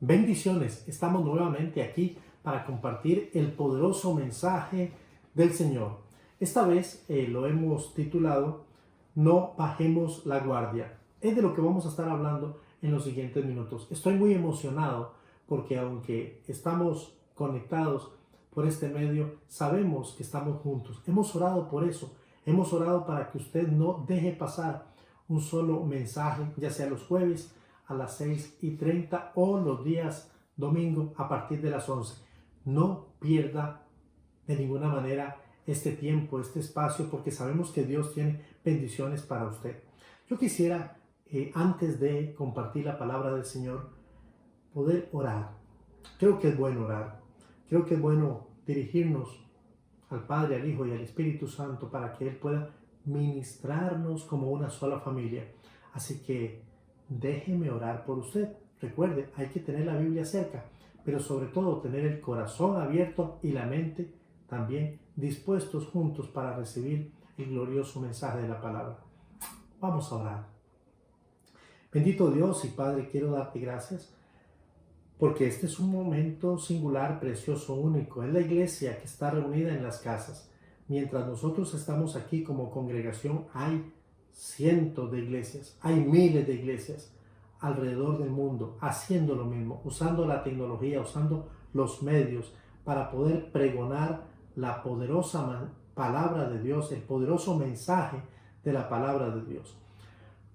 Bendiciones, estamos nuevamente aquí para compartir el poderoso mensaje del Señor. Esta vez lo hemos titulado No bajemos la guardia. Es de lo que vamos a estar hablando en los siguientes minutos. Estoy muy emocionado porque aunque estamos conectados por este medio, sabemos que estamos juntos. Hemos orado por eso. Hemos orado para que usted no deje pasar un solo mensaje, ya sea los jueves a las 6:30 o los días domingo a partir de las 11. No pierda de ninguna manera este tiempo, este espacio, porque sabemos que Dios tiene bendiciones para usted. Yo quisiera, antes de compartir la palabra del Señor, poder orar. Creo que es bueno orar. Creo que es bueno dirigirnos al Padre, al Hijo y al Espíritu Santo para que Él pueda ministrarnos como una sola familia. Así que déjeme orar por usted. Recuerde, hay que tener la Biblia cerca, pero sobre todo tener el corazón abierto y la mente también dispuestos juntos para recibir el glorioso mensaje de la palabra. Vamos a orar. Bendito Dios y Padre, quiero darte gracias porque este es un momento singular, precioso, único. Es la iglesia que está reunida en las casas. Mientras nosotros estamos aquí como congregación, hay cientos de iglesias, hay miles de iglesias alrededor del mundo haciendo lo mismo, usando la tecnología, usando los medios para poder pregonar la poderosa palabra de Dios, el poderoso mensaje de la palabra de Dios.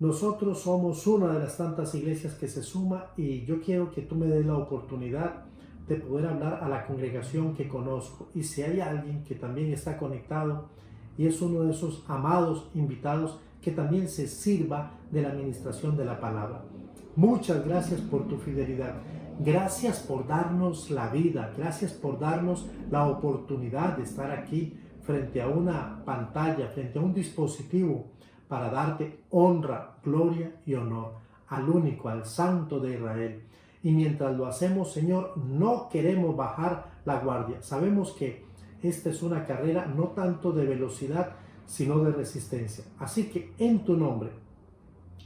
Nosotros somos una de las tantas iglesias que se suma y yo quiero que tú me des la oportunidad de poder hablar a la congregación que conozco. Y si hay alguien que también está conectado y es uno de esos amados invitados, que también se sirva de la administración de la palabra. Muchas gracias por tu fidelidad. Gracias por darnos la vida. Gracias por darnos la oportunidad de estar aquí frente a una pantalla, frente a un dispositivo, para darte honra, gloria y honor al único, al Santo de Israel. Y mientras lo hacemos, Señor, no queremos bajar la guardia. Sabemos que esta es una carrera no tanto de velocidad, sino de resistencia. Así que en tu nombre,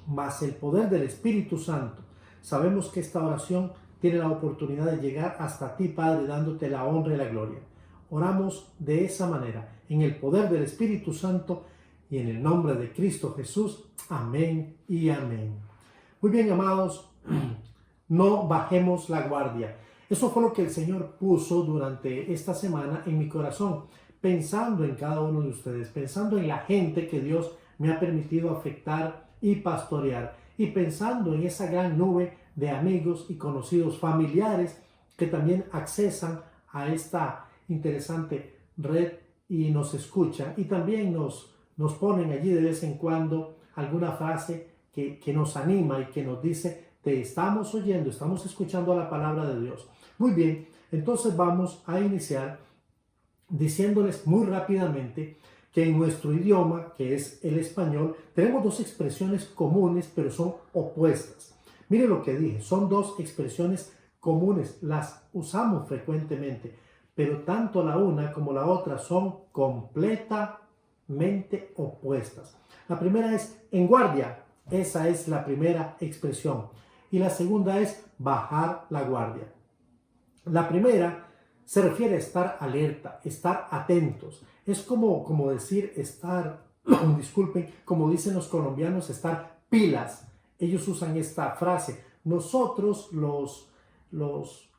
más el poder del Espíritu Santo, sabemos que esta oración tiene la oportunidad de llegar hasta ti, Padre, dándote la honra y la gloria. Oramos de esa manera, en el poder del Espíritu Santo y en el nombre de Cristo Jesús. Amén y amén. Muy bien, amados, no bajemos la guardia. Eso fue lo que el Señor puso durante esta semana en mi corazón, pensando en cada uno de ustedes, pensando en la gente que Dios me ha permitido afectar y pastorear, y pensando en esa gran nube de amigos y conocidos familiares que también accesan a esta interesante red y nos escuchan, y también nos ponen allí de vez en cuando alguna frase que nos anima y que nos dice: te estamos oyendo, estamos escuchando la palabra de Dios. Muy bien, entonces vamos a iniciar diciéndoles muy rápidamente que en nuestro idioma, que es el español, tenemos dos expresiones comunes, pero son opuestas. Mire lo que dije, son dos expresiones comunes, las usamos frecuentemente, pero tanto la una como la otra son completamente opuestas. La primera es en guardia, esa es la primera expresión, y la segunda es bajar la guardia. La primera se refiere a estar alerta, estar atentos. Es como decir estar, disculpen, como dicen los colombianos, estar pilas. Ellos usan esta frase. Nosotros, los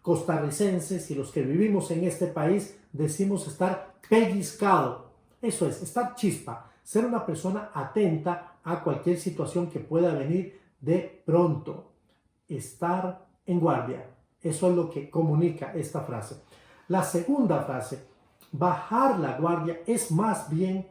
costarricenses y los que vivimos en este país, decimos estar pellizcado. Eso es, estar chispa, ser una persona atenta a cualquier situación que pueda venir de pronto. Estar en guardia. Eso es lo que comunica esta frase. La segunda frase, bajar la guardia, es más bien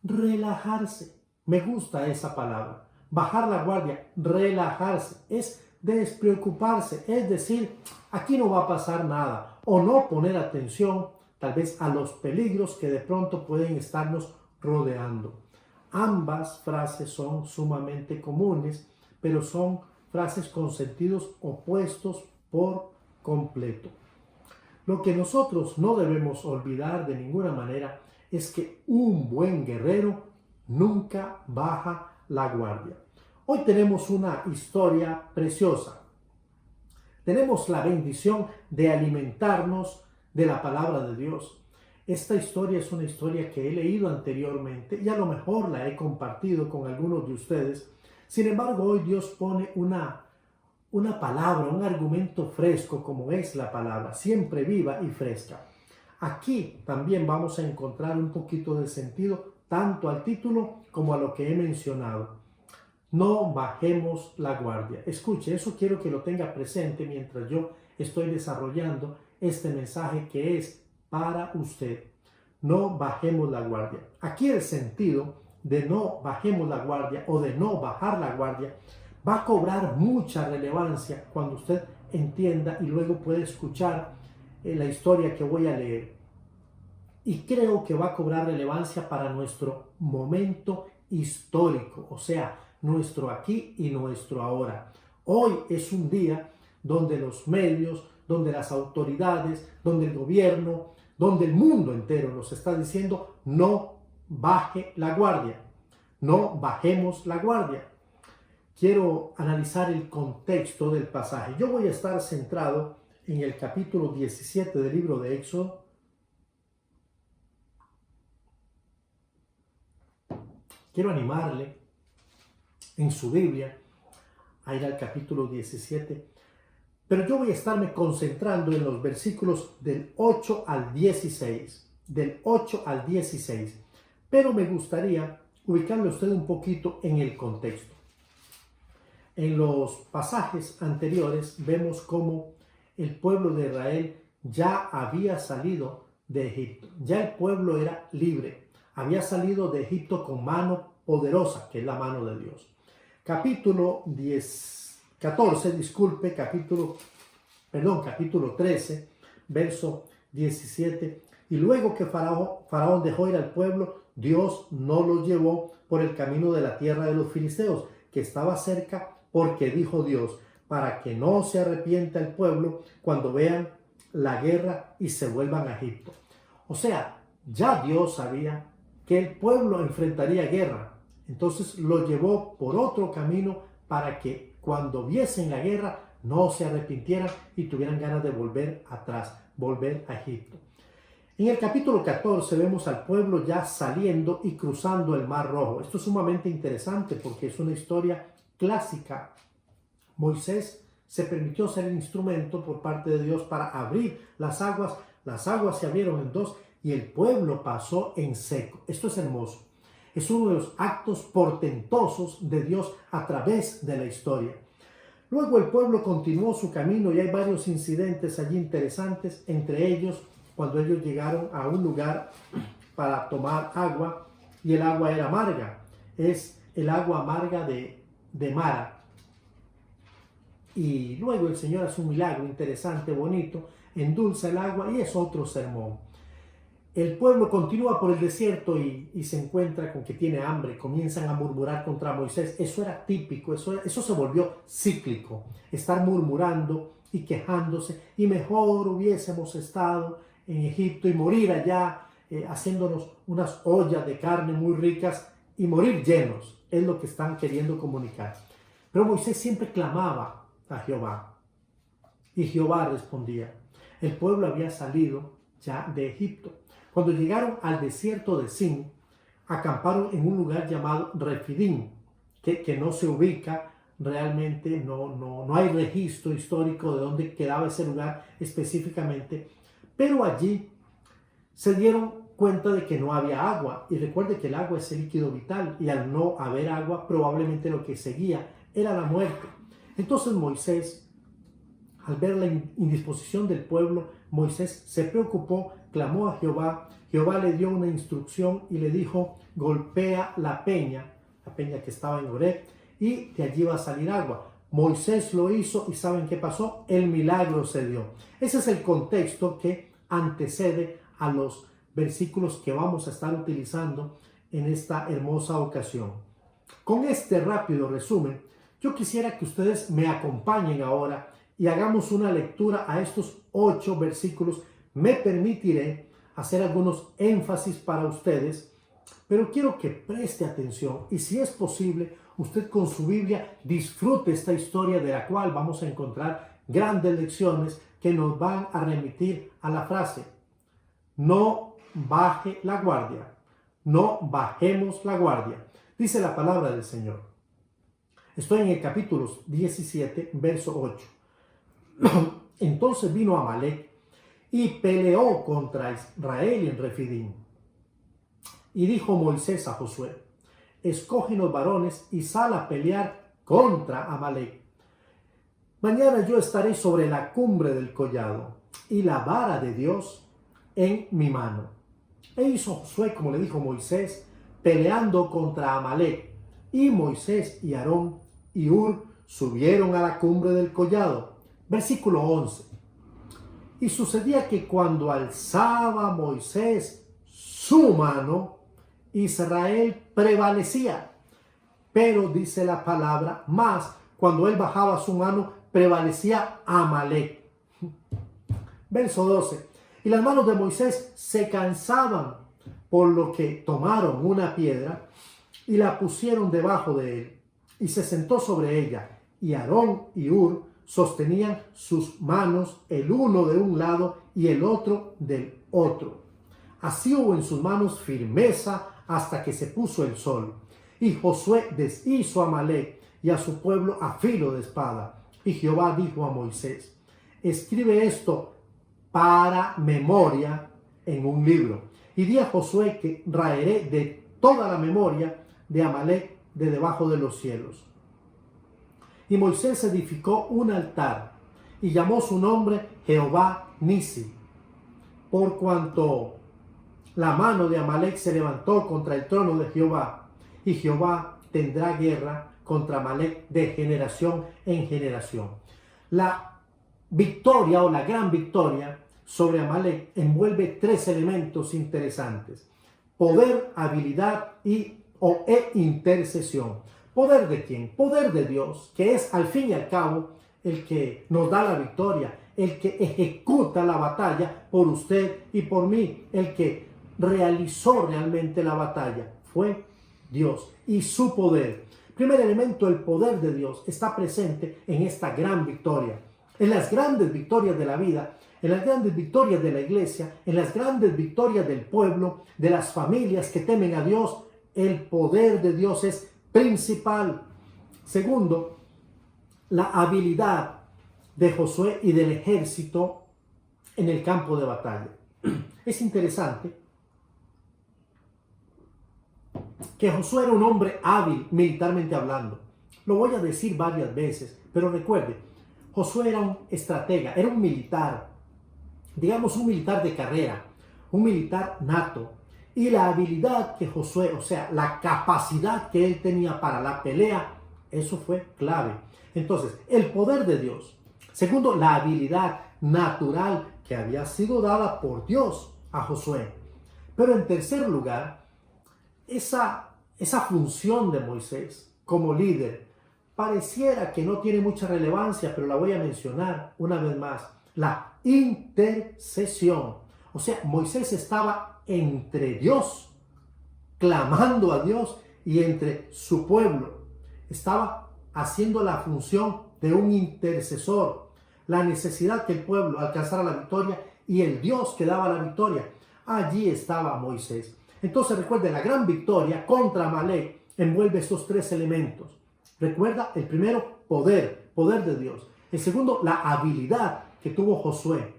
relajarse. Me gusta esa palabra. Bajar la guardia, relajarse, es despreocuparse, es decir, aquí no va a pasar nada, o no poner atención tal vez a los peligros que de pronto pueden estarnos rodeando. Ambas frases son sumamente comunes, pero son frases con sentidos opuestos por completo. Lo que nosotros no debemos olvidar de ninguna manera es que un buen guerrero nunca baja la guardia. Hoy tenemos una historia preciosa. Tenemos la bendición de alimentarnos de la palabra de Dios. Esta historia es una historia que he leído anteriormente y a lo mejor la he compartido con algunos de ustedes. Sin embargo, hoy Dios pone una palabra, un argumento fresco como es la palabra, siempre viva y fresca. Aquí también vamos a encontrar un poquito de sentido tanto al título como a lo que he mencionado. No bajemos la guardia. Escuche, eso quiero que lo tenga presente mientras yo estoy desarrollando este mensaje que es para usted. No bajemos la guardia. Aquí el sentido de no bajemos la guardia o de no bajar la guardia va a cobrar mucha relevancia cuando usted entienda y luego puede escuchar la historia que voy a leer. Y creo que va a cobrar relevancia para nuestro momento histórico, o sea, nuestro aquí y nuestro ahora. Hoy es un día donde los medios, donde las autoridades, donde el gobierno, donde el mundo entero nos está diciendo no baje la guardia, no bajemos la guardia. Quiero analizar el contexto del pasaje. Yo voy a estar centrado en el capítulo 17 del libro de Éxodo. Quiero animarle en su Biblia a ir al capítulo 17, pero yo voy a estarme concentrando en los versículos del 8 al 16, del 8 al 16, pero me gustaría ubicarle a usted un poquito en el contexto. En los pasajes anteriores vemos cómo el pueblo de Israel ya había salido de Egipto, ya el pueblo era libre, había salido de Egipto con mano poderosa, que es la mano de Dios. Capítulo 13, verso 17. Y luego que Faraón dejó ir al pueblo, Dios no los llevó por el camino de la tierra de los filisteos, que estaba cerca, porque dijo Dios, para que no se arrepienta el pueblo cuando vean la guerra y se vuelvan a Egipto. O sea, ya Dios sabía que el pueblo enfrentaría guerra. Entonces lo llevó por otro camino para que cuando viesen la guerra no se arrepintieran y tuvieran ganas de volver atrás, volver a Egipto. En el capítulo 14 vemos al pueblo ya saliendo y cruzando el Mar Rojo. Esto es sumamente interesante porque es una historia clásica. Moisés se permitió ser el instrumento por parte de Dios para abrir las aguas se abrieron en dos y el pueblo pasó en seco. Esto es hermoso. Es uno de los actos portentosos de Dios a través de la historia. Luego el pueblo continuó su camino y hay varios incidentes allí interesantes, entre ellos cuando ellos llegaron a un lugar para tomar agua y el agua era amarga. Es el agua amarga de Mara. Y luego el Señor hace un milagro interesante, bonito, endulza el agua y es otro sermón. El pueblo continúa por el desierto y se encuentra con que tiene hambre, comienzan a murmurar contra Moisés. Eso era típico, eso se volvió cíclico, estar murmurando y quejándose, y mejor hubiésemos estado en Egipto y morir allá haciéndonos unas ollas de carne muy ricas y morir llenos, es lo que están queriendo comunicar. Pero Moisés siempre clamaba a Jehová y Jehová respondía. El pueblo había salido ya de Egipto. Cuando llegaron al desierto de Sin, acamparon en un lugar llamado Refidim, que no se ubica realmente, no hay registro histórico de dónde quedaba ese lugar específicamente, pero allí se dieron cuenta de que no había agua, y recuerde que el agua es el líquido vital, y al no haber agua probablemente lo que seguía era la muerte. Entonces Moisés, al ver la indisposición del pueblo, Moisés se preocupó, clamó a Jehová. Jehová le dio una instrucción y le dijo: golpea la peña que estaba en Horeb, y de allí va a salir agua. Moisés lo hizo y ¿saben qué pasó? El milagro se dio. Ese es el contexto que antecede a los versículos que vamos a estar utilizando en esta hermosa ocasión. Con este rápido resumen, yo quisiera que ustedes me acompañen ahora y hagamos una lectura a estos 8 versículos. Me permitiré hacer algunos énfasis para ustedes, pero quiero que preste atención y, si es posible, usted con su Biblia disfrute esta historia de la cual vamos a encontrar grandes lecciones que nos van a remitir a la frase: no baje la guardia, no bajemos la guardia, dice la palabra del Señor. Estoy en el capítulo 17, verso 8. Entonces vino Amalec y peleó contra Israel en Refidim. Y dijo Moisés a Josué: escógenos varones y sal a pelear contra Amalec. Mañana yo estaré sobre la cumbre del collado y la vara de Dios en mi mano. E hizo Josué como le dijo Moisés, peleando contra Amalec. Y Moisés y Aarón y Hur subieron a la cumbre del collado. Versículo 11. Y sucedía que cuando alzaba Moisés su mano, Israel prevalecía. Pero dice la palabra, más cuando él bajaba su mano, prevalecía Amalec. Verso 12. Y las manos de Moisés se cansaban, por lo que tomaron una piedra y la pusieron debajo de él, y se sentó sobre ella. Y Aarón y Hur sostenían sus manos, el uno de un lado y el otro del otro. Así hubo en sus manos firmeza hasta que se puso el sol. Y Josué deshizo a Amalec y a su pueblo a filo de espada. Y Jehová dijo a Moisés: escribe esto para memoria en un libro. Y di a Josué que raeré de toda la memoria de Amalec de debajo de los cielos. Y Moisés edificó un altar y llamó su nombre Jehová Nisi, por cuanto la mano de Amalec se levantó contra el trono de Jehová, y Jehová tendrá guerra contra Amalec de generación en generación. La victoria o la gran victoria sobre Amalec envuelve tres elementos interesantes: poder, habilidad e intercesión. ¿Poder de quién? Poder de Dios, que es al fin y al cabo el que nos da la victoria, el que ejecuta la batalla por usted y por mí, el que realizó realmente la batalla fue Dios y su poder. Primer elemento, el poder de Dios está presente en esta gran victoria. En las grandes victorias de la vida, en las grandes victorias de la iglesia, en las grandes victorias del pueblo, de las familias que temen a Dios, el poder de Dios es principal. Segundo, la habilidad de Josué y del ejército en el campo de batalla. Es interesante que Josué era un hombre hábil militarmente hablando. Lo voy a decir varias veces, pero recuerde, Josué era un estratega, era un militar, digamos un militar de carrera, un militar nato. Y la habilidad que Josué, o sea, la capacidad que él tenía para la pelea, eso fue clave. Entonces, el poder de Dios. Segundo, la habilidad natural que había sido dada por Dios a Josué. Pero en tercer lugar, esa función de Moisés como líder pareciera que no tiene mucha relevancia, pero la voy a mencionar una vez más: la intercesión. O sea, Moisés estaba entre Dios, clamando a Dios, y entre su pueblo. Estaba haciendo la función de un intercesor. La necesidad que el pueblo alcanzara la victoria y el Dios que daba la victoria. Allí estaba Moisés. Entonces recuerde, la gran victoria contra Amalec envuelve esos tres elementos. Recuerda, el primero, poder de Dios. El segundo, la habilidad que tuvo Josué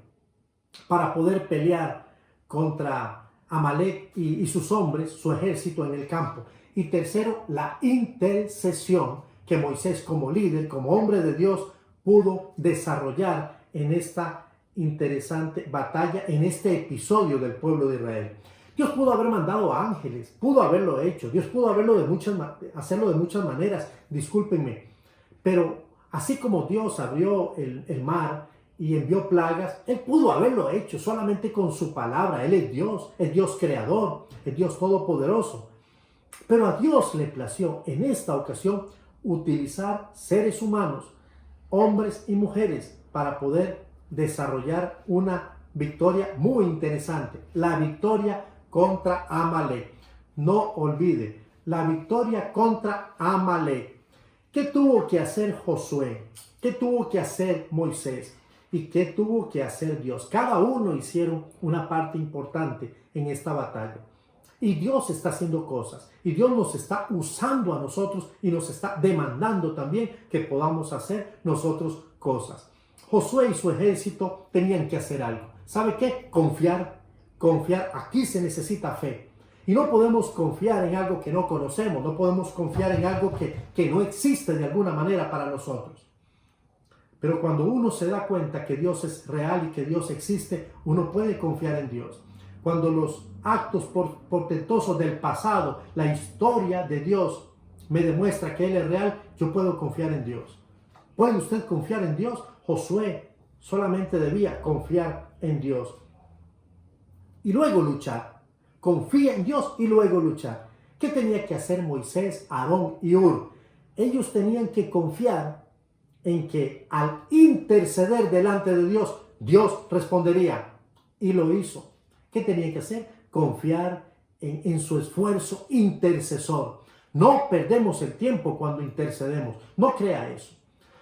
para poder pelear contra Amalec y sus hombres, su ejército en el campo. Y tercero, la intercesión que Moisés, como líder, como hombre de Dios, pudo desarrollar en esta interesante batalla, en este episodio del pueblo de Israel. Dios pudo haber mandado ángeles, pudo haberlo hecho, Dios pudo hacerlo de muchas maneras, discúlpenme, pero así como Dios abrió el mar y envió plagas, Él pudo haberlo hecho solamente con su palabra. Él es Dios creador, es Dios todopoderoso. Pero a Dios le plació en esta ocasión utilizar seres humanos, hombres y mujeres, para poder desarrollar una victoria muy interesante, la victoria contra Amalec. No olvide, la victoria contra Amalec. ¿Qué tuvo que hacer Josué? ¿Qué tuvo que hacer Moisés? ¿Y qué tuvo que hacer Dios? Cada uno hicieron una parte importante en esta batalla. Y Dios está haciendo cosas. Y Dios nos está usando a nosotros y nos está demandando también que podamos hacer nosotros cosas. Josué y su ejército tenían que hacer algo. ¿Sabe qué? Confiar. Confiar. Aquí se necesita fe. Y no podemos confiar en algo que no conocemos. No podemos confiar en algo que no existe de alguna manera para nosotros. Pero cuando uno se da cuenta que Dios es real y que Dios existe, uno puede confiar en Dios. Cuando los actos portentosos del pasado, la historia de Dios me demuestra que Él es real, yo puedo confiar en Dios. ¿Puede usted confiar en Dios? Josué solamente debía confiar en Dios y luego luchar. Confía en Dios y luego luchar. ¿Qué tenía que hacer Moisés, Aarón y Hur? Ellos tenían que confiar en que al interceder delante de Dios, Dios respondería. Y lo hizo. ¿Qué tenía que hacer? Confiar en su esfuerzo intercesor. No perdemos el tiempo cuando intercedemos. No crea eso.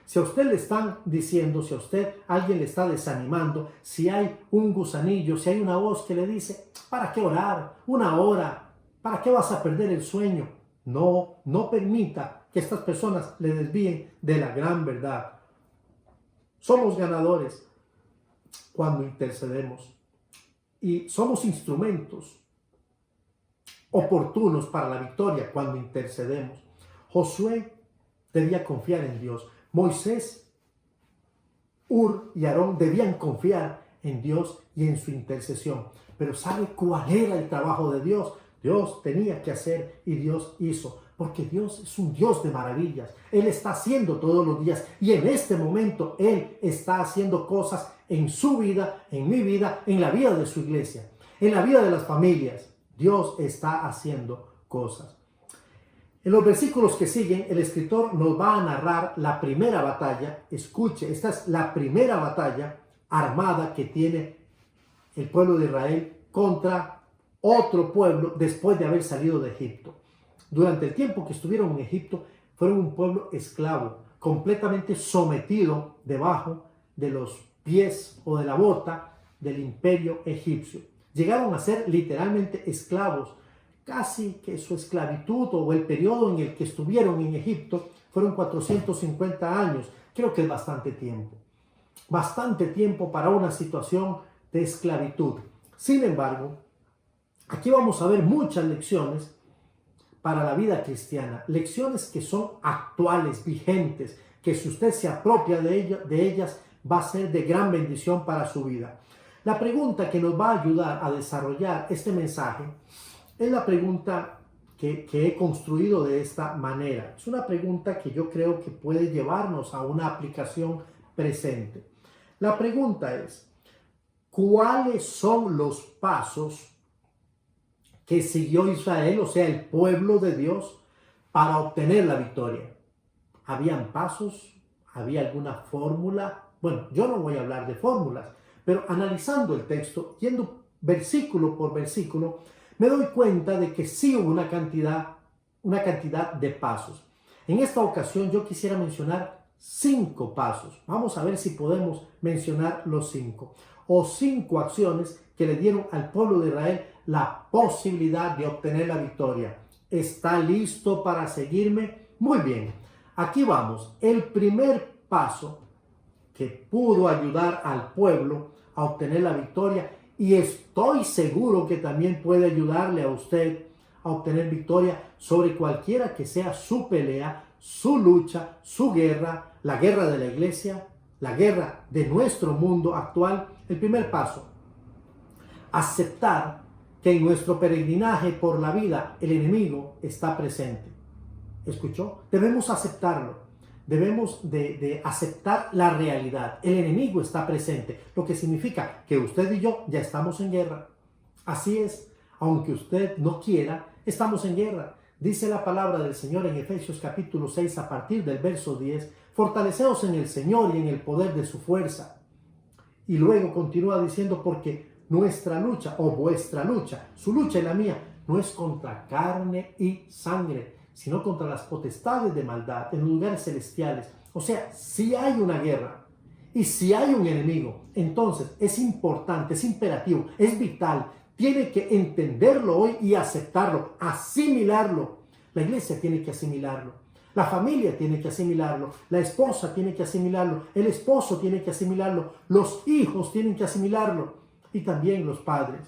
Si a usted le están diciendo, si a usted alguien le está desanimando, si hay un gusanillo, si hay una voz que le dice, ¿para qué orar? Una hora, ¿para qué vas a perder el sueño? No permita que estas personas le desvíen de la gran verdad. Somos ganadores cuando intercedemos y somos instrumentos oportunos para la victoria cuando intercedemos. Josué debía confiar en Dios. Moisés, Hur y Aarón debían confiar en Dios y en su intercesión. Pero ¿sabe cuál era el trabajo de Dios? Dios tenía que hacer y Dios hizo. Porque Dios es un Dios de maravillas. Él está haciendo todos los días. Y en este momento Él está haciendo cosas en su vida, en mi vida, en la vida de su iglesia, en la vida de las familias. Dios está haciendo cosas. En los versículos que siguen, el escritor nos va a narrar la primera batalla. Escuche, esta es la primera batalla armada que tiene el pueblo de Israel contra otro pueblo después de haber salido de Egipto. Durante el tiempo que estuvieron en Egipto, fueron un pueblo esclavo, completamente sometido debajo de los pies o de la bota del imperio egipcio. Llegaron a ser literalmente esclavos. Casi que su esclavitud o el periodo en el que estuvieron en Egipto fueron 450 años. Creo que es bastante tiempo. Bastante tiempo para una situación de esclavitud. Sin embargo, aquí vamos a ver muchas lecciones para la vida cristiana. Lecciones que son actuales, vigentes, que si usted se apropia de ellas va a ser de gran bendición para su vida. La pregunta que nos va a ayudar a desarrollar este mensaje es la pregunta que he construido de esta manera. Es una pregunta que yo creo que puede llevarnos a una aplicación presente. La pregunta es, ¿cuáles son los pasos que siguió Israel, o sea, el pueblo de Dios, para obtener la victoria? ¿Habían pasos? ¿Había alguna fórmula? Bueno, yo no voy a hablar de fórmulas, pero analizando el texto, yendo versículo por versículo, me doy cuenta de que sí hubo una cantidad de pasos. En esta ocasión yo quisiera mencionar 5 pasos. Vamos a ver si podemos mencionar los 5. O 5 acciones que le dieron al pueblo de Israel la posibilidad de obtener la victoria. ¿Está listo para seguirme? Muy bien. Aquí vamos. El primer paso que pudo ayudar al pueblo a obtener la victoria, y estoy seguro que también puede ayudarle a usted a obtener victoria sobre cualquiera que sea su pelea, su lucha, su guerra, la guerra de la iglesia, la guerra de nuestro mundo actual. El primer paso, aceptar que en nuestro peregrinaje por la vida el enemigo está presente. ¿Escuchó? Debemos aceptarlo. Debemos de aceptar la realidad. El enemigo está presente, lo que significa que usted y yo ya estamos en guerra. Así es, aunque usted no quiera, estamos en guerra. Dice la palabra del Señor en Efesios capítulo 6 a partir del verso 10, fortaleceos en el Señor y en el poder de su fuerza. Y luego continúa diciendo, porque nuestra lucha o vuestra lucha, su lucha y la mía, no es contra carne y sangre, sino contra las potestades de maldad en los lugares celestiales. O sea, si hay una guerra y si hay un enemigo, entonces es importante, es imperativo, es vital. Tiene que entenderlo hoy y aceptarlo, asimilarlo. La iglesia tiene que asimilarlo. La familia tiene que asimilarlo. La esposa tiene que asimilarlo. El esposo tiene que asimilarlo. Los hijos tienen que asimilarlo. Y también los padres.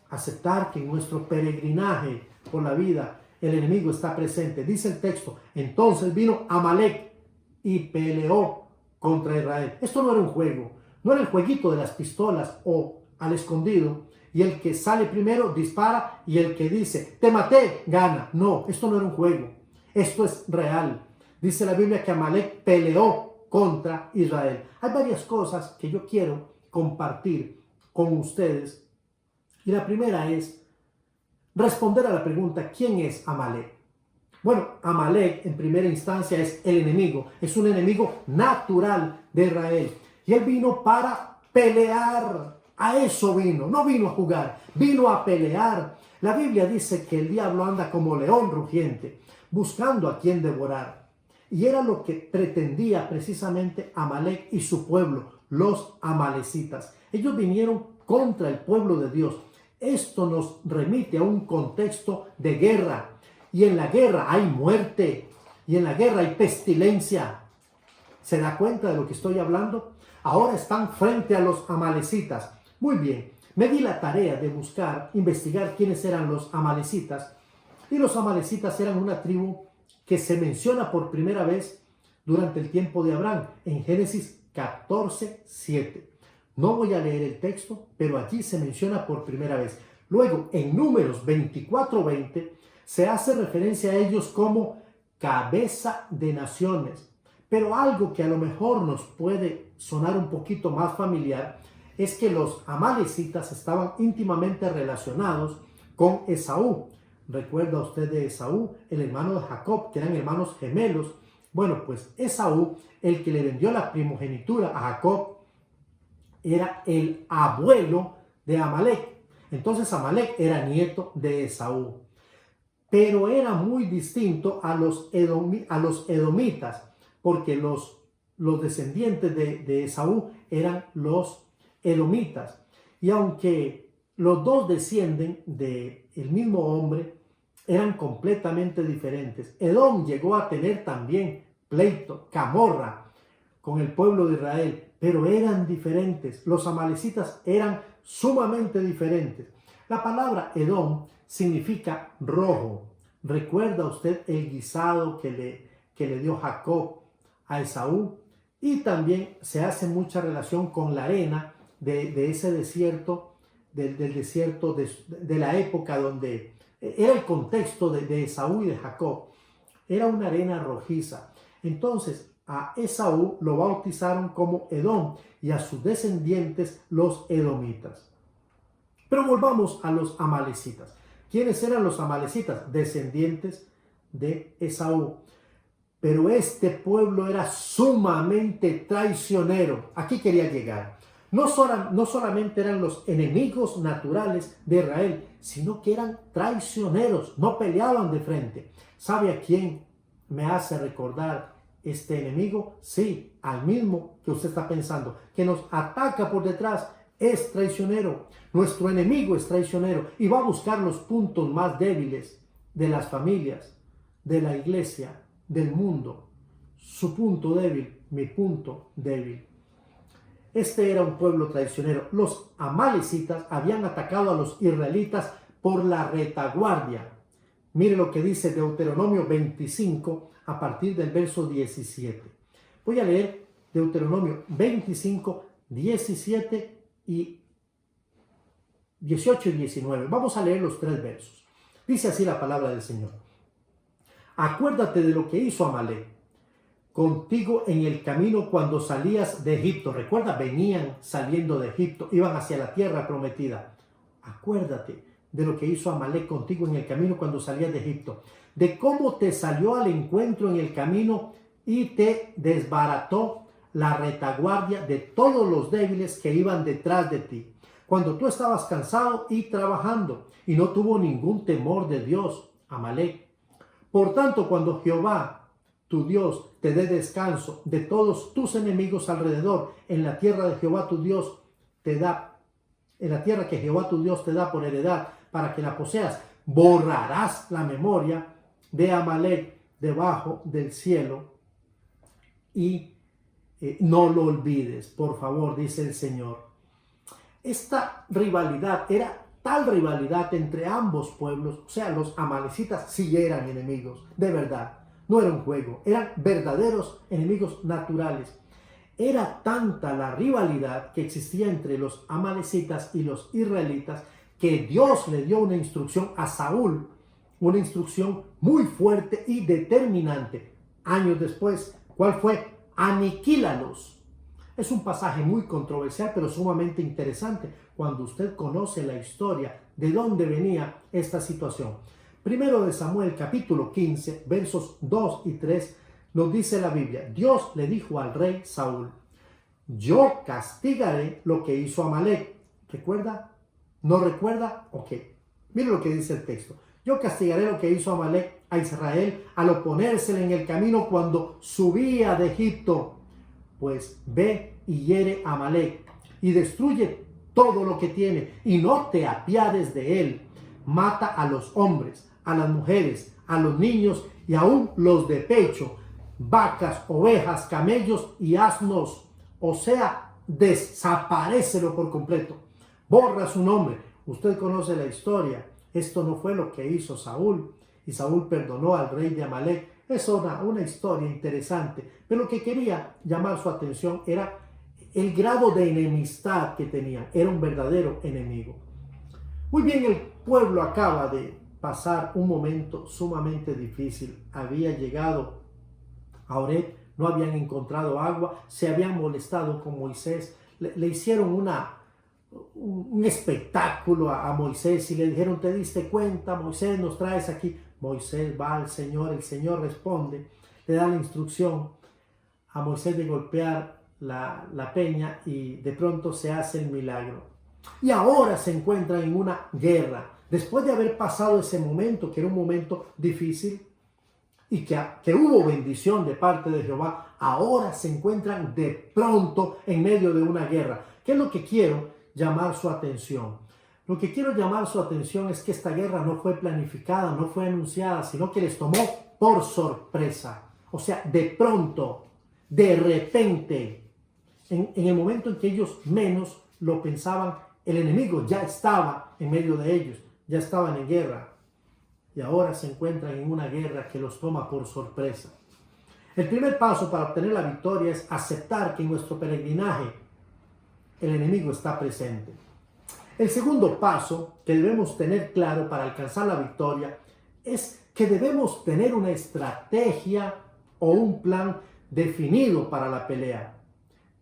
Aceptar que en nuestro peregrinaje por la vida el enemigo está presente. Dice el texto, entonces vino Amalek y peleó contra Israel. Esto no era un juego. No era el jueguito de las pistolas o al escondido. Y el que sale primero dispara y el que dice, te maté, gana. No, esto no era un juego. Esto es real. Dice la Biblia que Amalek peleó contra Israel. Hay varias cosas que yo quiero compartir con ustedes. Y la primera es responder a la pregunta, ¿quién es Amalek? Bueno, Amalek en primera instancia es el enemigo. Es un enemigo natural de Israel. Y él vino para pelear. A eso vino, no vino a jugar, vino a pelear. La Biblia dice que el diablo anda como león rugiente, buscando a quien devorar. Y era lo que pretendía precisamente Amalek y su pueblo, los amalecitas. Ellos vinieron contra el pueblo de Dios. Esto nos remite a un contexto de guerra. Y en la guerra hay muerte. Y en la guerra hay pestilencia. ¿Se da cuenta de lo que estoy hablando? Ahora están frente a los amalecitas. Muy bien, me di la tarea de buscar, investigar quiénes eran los amalecitas. Y los amalecitas eran una tribu que se menciona por primera vez durante el tiempo de Abraham, en Génesis 14:7. No voy a leer el texto, pero allí se menciona por primera vez. Luego, en Números 24:20, se hace referencia a ellos como cabeza de naciones. Pero algo que a lo mejor nos puede sonar un poquito más familiar es que los amalecitas estaban íntimamente relacionados con Esaú. ¿Recuerda usted de Esaú, el hermano de Jacob, que eran hermanos gemelos? Bueno, pues Esaú, el que le vendió la primogenitura a Jacob, era el abuelo de Amalek. Entonces Amalek era nieto de Esaú. Pero era muy distinto a los edomitas, porque los descendientes de Esaú eran los edomitas. Y aunque los dos descienden del mismo hombre, eran completamente diferentes. Edom llegó a tener también pleito, camorra con el pueblo de Israel, pero eran diferentes. Los amalecitas eran sumamente diferentes. La palabra Edom significa rojo. ¿Recuerda usted el guisado que le dio Jacob a Esaú? Y también se hace mucha relación con la arena de ese desierto, del desierto de la época donde era el contexto de Esaú y de Jacob. Era una arena rojiza. Entonces a Esaú lo bautizaron como Edom y a sus descendientes los edomitas. Pero volvamos a los amalecitas. ¿Quiénes eran los amalecitas? Descendientes de Esaú. Pero este pueblo era sumamente traicionero. Aquí quería llegar. No solamente eran los enemigos naturales de Israel, sino que eran traicioneros, no peleaban de frente. ¿Sabe a quién me hace recordar este enemigo? Sí, al mismo que usted está pensando, que nos ataca por detrás, es traicionero. Nuestro enemigo es traicionero y va a buscar los puntos más débiles de las familias, de la iglesia, del mundo. Su punto débil, mi punto débil. Este era un pueblo traicionero. Los amalecitas habían atacado a los israelitas por la retaguardia. Mire lo que dice Deuteronomio 25 a partir del verso 17. Voy a leer Deuteronomio 25, 17 y 18 y 19. Vamos a leer los tres versos. Dice así la palabra del Señor. Acuérdate de lo que hizo Amalek contigo en el camino cuando salías de Egipto. Recuerda, venían saliendo de Egipto, iban hacia la tierra prometida. Acuérdate de lo que hizo Amalek contigo en el camino cuando salías de Egipto, de cómo te salió al encuentro en el camino y te desbarató la retaguardia de todos los débiles que iban detrás de ti, cuando tú estabas cansado y trabajando, y no tuvo ningún temor de Dios, Amalek, Por tanto, cuando Jehová, tu Dios, te dé descanso de todos tus enemigos alrededor, en la tierra de Jehová tu Dios te da, en la tierra que Jehová tu Dios te da por heredad, para que la poseas, borrarás la memoria de Amalek debajo del cielo y no lo olvides, por favor, dice el Señor. Esta rivalidad era tal rivalidad entre ambos pueblos, o sea, los amalecitas sí eran enemigos, de verdad, no era un juego, eran verdaderos enemigos naturales. Era tanta la rivalidad que existía entre los amalecitas y los israelitas que Dios le dio una instrucción a Saúl, una instrucción muy fuerte y determinante. Años después, ¿cuál fue? Aniquílalos. Es un pasaje muy controversial, pero sumamente interesante cuando usted conoce la historia de dónde venía esta situación. Primero de Samuel, capítulo 15, versos 2 y 3, nos dice la Biblia: Dios le dijo al rey Saúl: yo castigaré lo que hizo Amalek. ¿Recuerda? ¿No recuerda? Ok. Mire lo que dice el texto. Yo castigaré lo que hizo Amalek a Israel al oponérsele en el camino cuando subía de Egipto. Pues ve y hiere a Amalek y destruye todo lo que tiene y no te apiades de él. Mata a los hombres, a las mujeres, a los niños y aún los de pecho, vacas, ovejas, camellos y asnos. O sea, desaparécelo por completo. Borra su nombre. Usted conoce la historia. Esto no fue lo que hizo Saúl. Y Saúl perdonó al rey de Amalek. Es una historia interesante. Pero lo que quería llamar su atención era el grado de enemistad que tenían. Era un verdadero enemigo. Muy bien, el pueblo acaba de pasar un momento sumamente difícil. Había llegado a Oreb, no habían encontrado agua, se habían molestado con Moisés, le hicieron un espectáculo a Moisés y le dijeron: ¿te diste cuenta, Moisés, nos traes aquí? Moisés va al Señor, el Señor responde, le da la instrucción a Moisés de golpear la peña y de pronto se hace el milagro. Y ahora se encuentran en una guerra, después de haber pasado ese momento, que era un momento difícil, y que hubo bendición de parte de Jehová, ahora se encuentran de pronto en medio de una guerra. ¿Qué es lo que quiero llamar su atención? Lo que quiero llamar su atención es que esta guerra no fue planificada, no fue anunciada, sino que les tomó por sorpresa. O sea, de pronto, de repente, en el momento en que ellos menos lo pensaban, el enemigo ya estaba en medio de ellos, ya estaban en guerra. Y ahora se encuentran en una guerra que los toma por sorpresa. El primer paso para obtener la victoria es aceptar que en nuestro peregrinaje el enemigo está presente. El segundo paso que debemos tener claro para alcanzar la victoria es que debemos tener una estrategia o un plan definido para la pelea.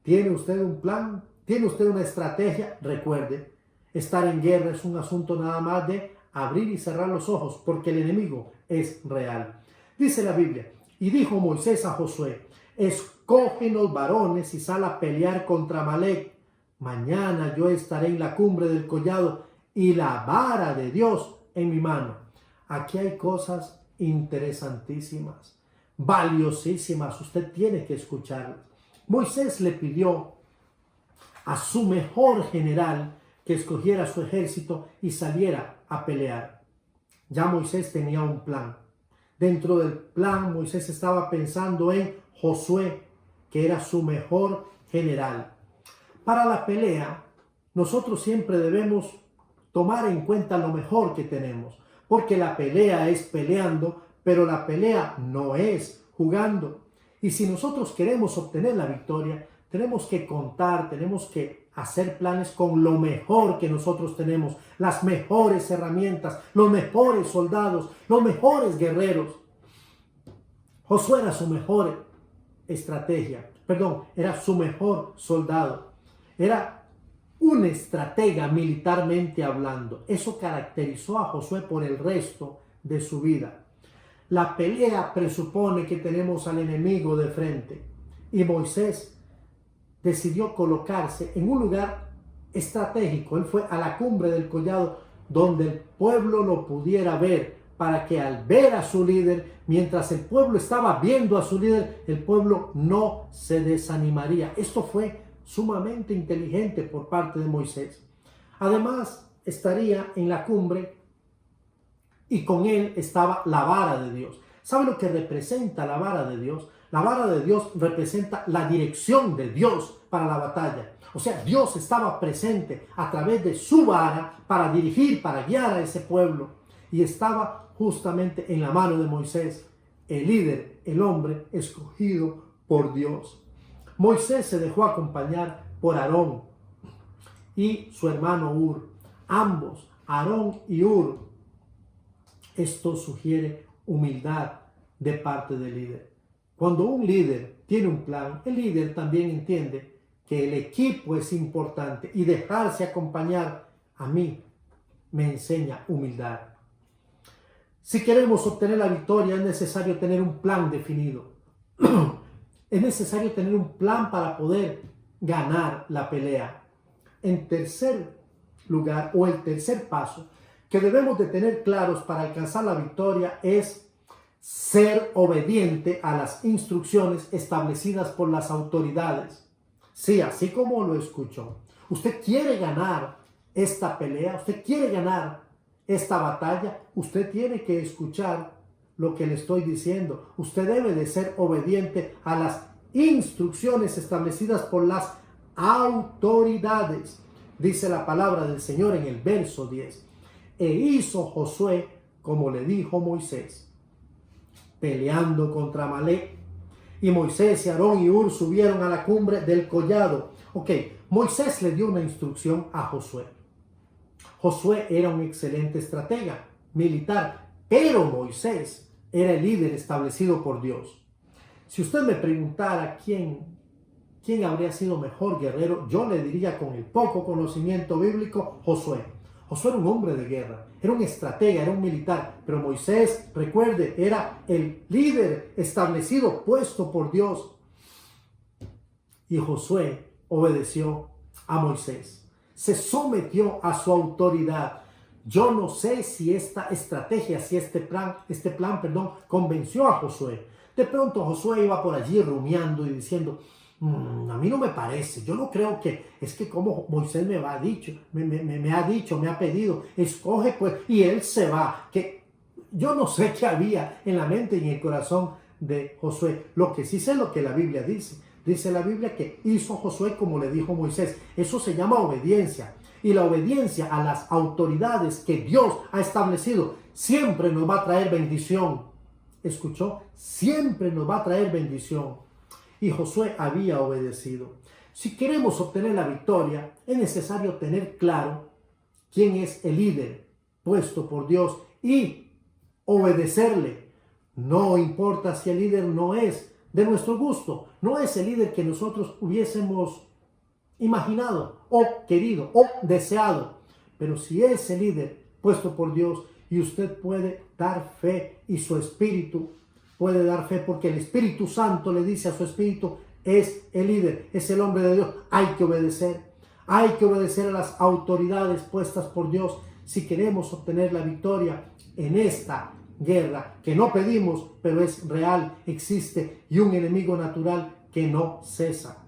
¿Tiene usted un plan? ¿Tiene usted una estrategia? Recuerde, estar en guerra es un asunto nada más de abrir y cerrar los ojos, porque el enemigo es real. Dice la Biblia: y dijo Moisés a Josué: escógenos varones y sal a pelear contra Amalek. Mañana yo estaré en la cumbre del collado y la vara de Dios en mi mano. Aquí hay cosas interesantísimas, valiosísimas. Usted tiene que escucharlas. Moisés le pidió a su mejor general que escogiera su ejército y saliera a pelear. Ya Moisés tenía un plan. Dentro del plan, Moisés estaba pensando en Josué, que era su mejor general. Para la pelea, nosotros siempre debemos tomar en cuenta lo mejor que tenemos, porque la pelea es peleando, pero la pelea no es jugando. Y si nosotros queremos obtener la victoria, tenemos que contar, tenemos que hacer planes con lo mejor que nosotros tenemos, las mejores herramientas, los mejores soldados, los mejores guerreros. Josué era su mejor era su mejor soldado. Era un estratega militarmente hablando. Eso caracterizó a Josué por el resto de su vida. La pelea presupone que tenemos al enemigo de frente. Y Moisés decidió colocarse en un lugar estratégico. Él fue a la cumbre del collado donde el pueblo lo pudiera ver para que al ver a su líder, mientras el pueblo estaba viendo a su líder, el pueblo no se desanimaría. Esto fue sumamente inteligente por parte de Moisés. Además, estaría en la cumbre y con él estaba la vara de Dios. ¿Sabe lo que representa la vara de Dios? La vara de Dios representa la dirección de Dios para la batalla. O sea, Dios estaba presente a través de su vara para dirigir, para guiar a ese pueblo. Y estaba justamente en la mano de Moisés, el líder, el hombre escogido por Dios. Moisés se dejó acompañar por Aarón y su hermano Hur. Ambos, Aarón y Hur. Esto sugiere humildad de parte del líder. Cuando un líder tiene un plan, el líder también entiende que el equipo es importante y dejarse acompañar a mí me enseña humildad. Si queremos obtener la victoria es necesario tener un plan definido. Es necesario tener un plan para poder ganar la pelea. En tercer lugar, o el tercer paso que debemos de tener claros para alcanzar la victoria es ser obediente a las instrucciones establecidas por las autoridades. Sí, así como lo escuchó. Usted quiere ganar esta pelea, usted quiere ganar esta batalla, usted tiene que escuchar lo que le estoy diciendo. Usted debe de ser obediente a las instrucciones establecidas por las autoridades. Dice la palabra del Señor en el verso 10. E hizo Josué como le dijo Moisés, peleando contra Amalec. Y Moisés y Aarón y Hur subieron a la cumbre del collado. Ok, Moisés le dio una instrucción a Josué. Josué era un excelente estratega militar, pero Moisés era el líder establecido por Dios. Si usted me preguntara quién habría sido mejor guerrero, yo le diría, con el poco conocimiento bíblico, Josué. Josué era un hombre de guerra, era un estratega, era un militar, pero Moisés, recuerde, era el líder establecido, puesto por Dios. Y Josué obedeció a Moisés, se sometió a su autoridad. Yo no sé si esta estrategia, si este plan, convenció a Josué. De pronto Josué iba por allí rumiando y diciendo, a mí no me parece, yo no creo que, es que como Moisés me ha dicho, me ha pedido, escoge pues, y él se va, que yo no sé qué había en la mente y en el corazón de Josué. Lo que sí sé es lo que la Biblia dice. Dice la Biblia que hizo Josué como le dijo Moisés. Eso se llama obediencia. Y la obediencia a las autoridades que Dios ha establecido siempre nos va a traer bendición. ¿Escuchó? Siempre nos va a traer bendición. Y Josué había obedecido. Si queremos obtener la victoria, es necesario tener claro quién es el líder puesto por Dios y obedecerle. No importa si el líder no es de nuestro gusto, no es el líder que nosotros hubiésemos imaginado o querido o deseado, pero si es el líder puesto por Dios, y usted puede dar fe y su espíritu puede dar fe, porque el Espíritu Santo le dice a su espíritu, es el líder, es el hombre de Dios, hay que obedecer a las autoridades puestas por Dios si queremos obtener la victoria en esta guerra que no pedimos, pero es real, existe, y un enemigo natural que no cesa.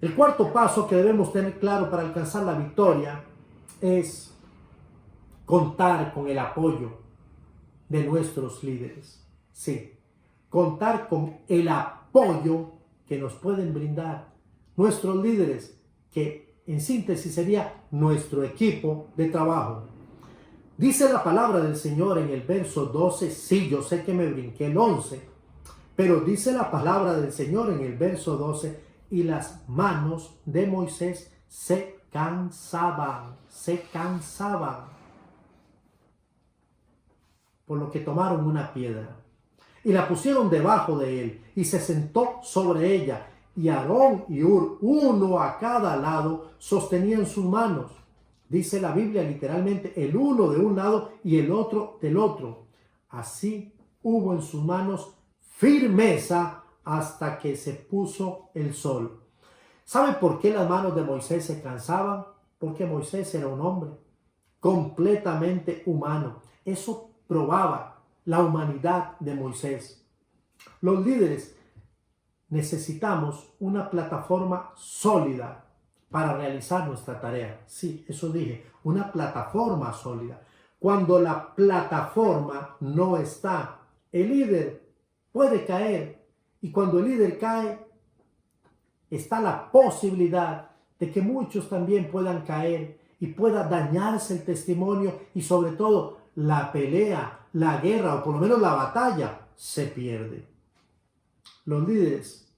El cuarto paso que debemos tener claro para alcanzar la victoria es contar con el apoyo de nuestros líderes. Sí, contar con el apoyo que nos pueden brindar nuestros líderes, que en síntesis sería nuestro equipo de trabajo. Dice la palabra del Señor en el verso 12, sí, yo sé que me brinqué el 11, pero dice la palabra del Señor en el verso 12, y las manos de Moisés se cansaban, por lo que tomaron una piedra y la pusieron debajo de él, y se sentó sobre ella, y Aarón y Hur, uno a cada lado, sostenían sus manos. Dice la Biblia literalmente, el uno de un lado y el otro del otro. Así hubo en sus manos firmeza hasta que se puso el sol. ¿Sabe por qué las manos de Moisés se cansaban? Porque Moisés era un hombre completamente humano. Eso probaba la humanidad de Moisés. Los líderes necesitamos una plataforma sólida para realizar nuestra tarea. Sí, eso dije, una plataforma sólida. Cuando la plataforma no está, el líder puede caer. Y cuando el líder cae, está la posibilidad de que muchos también puedan caer y pueda dañarse el testimonio y sobre todo la pelea, la guerra o por lo menos la batalla se pierde. Los líderes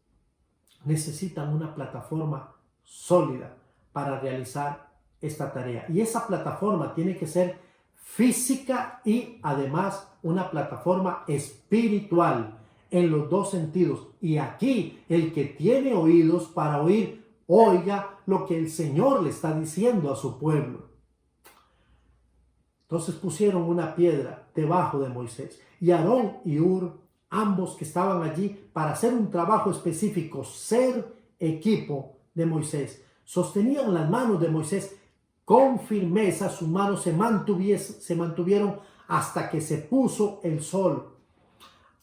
necesitan una plataforma sólida para realizar esta tarea. Y esa plataforma tiene que ser física y además una plataforma espiritual en los dos sentidos. Y aquí el que tiene oídos para oír, oiga lo que el Señor le está diciendo a su pueblo. Entonces pusieron una piedra debajo de Moisés y Aarón y Hur, ambos que estaban allí para hacer un trabajo específico, ser equipo de Moisés, sostenían las manos de Moisés con firmeza. Sus manos se mantuvieron hasta que se puso el sol.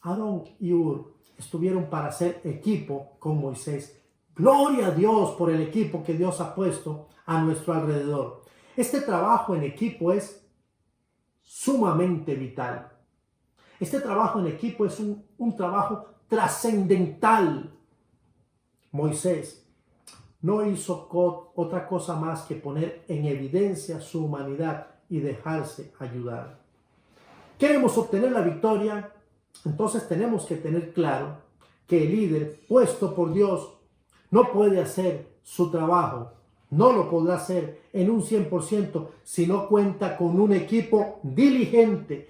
Aarón y Hur estuvieron para hacer equipo con Moisés. Gloria a Dios por el equipo que Dios ha puesto a nuestro alrededor. Este trabajo en equipo es sumamente vital. Este trabajo en equipo es un trabajo trascendental. Moisés no hizo otra cosa más que poner en evidencia su humanidad y dejarse ayudar. ¿Queremos obtener la victoria? Entonces tenemos que tener claro que el líder puesto por Dios no puede hacer su trabajo, no lo podrá hacer en un 100% si no cuenta con un equipo diligente,